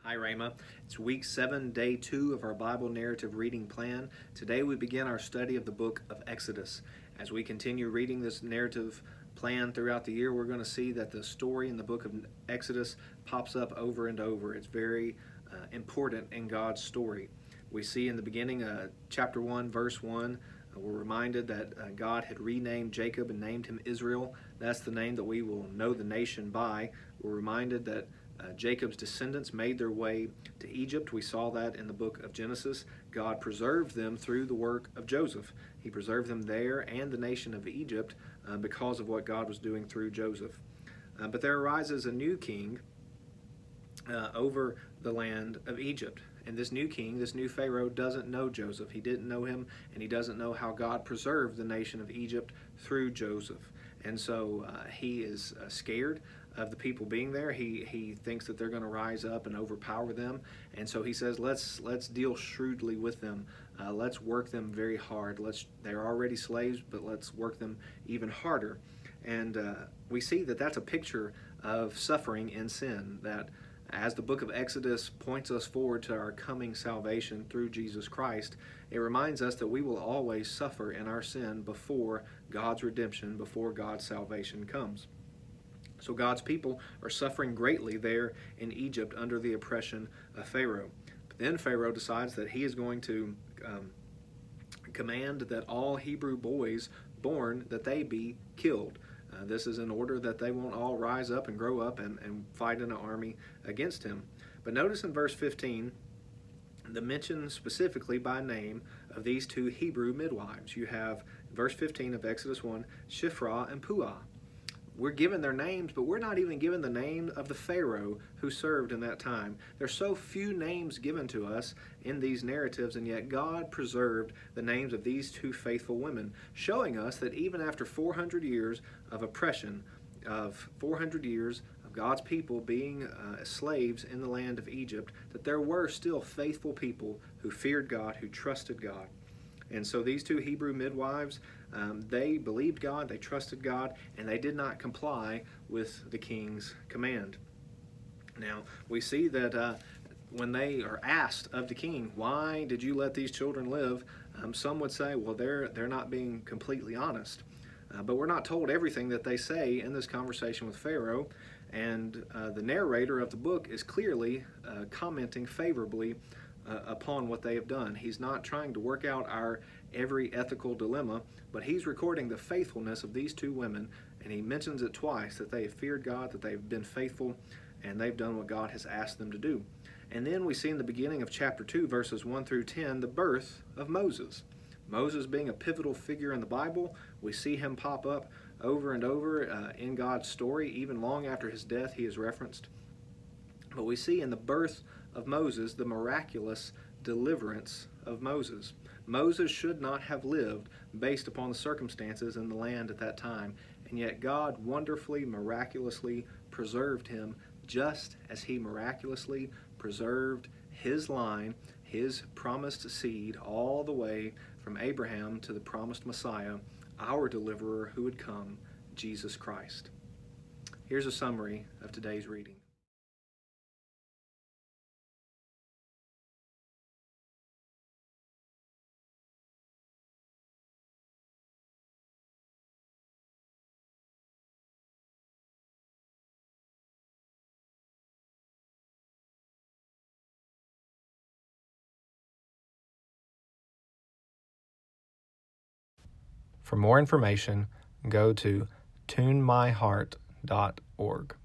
Hi, Rhema. It's week 7, day 2 of our Bible narrative reading plan. Today we begin our study of the book of Exodus. As we continue reading this narrative plan throughout the year, we're going to see that the story in the book of Exodus pops up over and over. It's very important in God's story. We see in the beginning, chapter 1, verse 1, we're reminded that God had renamed Jacob and named him Israel. That's the name that we will know the nation by. We're reminded that Jacob's descendants made their way to Egypt. We saw that in the book of Genesis. God preserved them through the work of Joseph. He preserved them there and the nation of Egypt because of what God was doing through Joseph. But there arises a new king over the land of Egypt. And this new king, this new Pharaoh, doesn't know Joseph. He didn't know him, and he doesn't know how God preserved the nation of Egypt through Joseph. And so he is scared of the people being there. He thinks that they're going to rise up and overpower them. And so he says, let's deal shrewdly with them. Let's work them very hard. They're already slaves, but let's work them even harder. And we see that that's a picture of suffering and sin, that as the book of Exodus points us forward to our coming salvation through Jesus Christ, it reminds us that we will always suffer in our sin before God's redemption, before God's salvation comes. So God's people are suffering greatly there in Egypt under the oppression of Pharaoh. But then Pharaoh decides that he is going to command that all Hebrew boys born, that they be killed. This is in order that they won't all rise up and grow up and fight in an army against him. But notice in verse 15, the mention specifically by name of these two Hebrew midwives. You have, verse 15 of Exodus 1, Shiphrah and Puah. We're given their names, but we're not even given the name of the Pharaoh who served in that time. There's so few names given to us in these narratives, and yet God preserved the names of these two faithful women, showing us that even after 400 years of oppression, of 400 years of God's people being slaves in the land of Egypt, that there were still faithful people who feared God, who trusted God. And so these two Hebrew midwives, they believed God, they trusted God, and they did not comply with the king's command. Now, we see that when they are asked of the king, why did you let these children live? Some would say, well, they're not being completely honest. But we're not told everything that they say in this conversation with Pharaoh, and the narrator of the book is clearly commenting favorably upon what they have done. He's not trying to work out our every ethical dilemma, but he's recording the faithfulness of these two women, and he mentions it twice, that they have feared God, that they've been faithful, and they've done what God has asked them to do. And then we see in the beginning of chapter 2, verses 1 through 10, the birth of Moses. Moses being a pivotal figure in the Bible, we see him pop up over and over in God's story. Even long after his death, he is referenced. But we see in the birth of Moses the miraculous deliverance of Moses. Moses should not have lived based upon the circumstances in the land at that time, and yet God wonderfully, miraculously preserved him, just as he miraculously preserved his line, his promised seed, all the way from Abraham to the promised Messiah, our deliverer who would come, Jesus Christ. Here's a summary of today's reading. For more information, go to tunemyheart.org.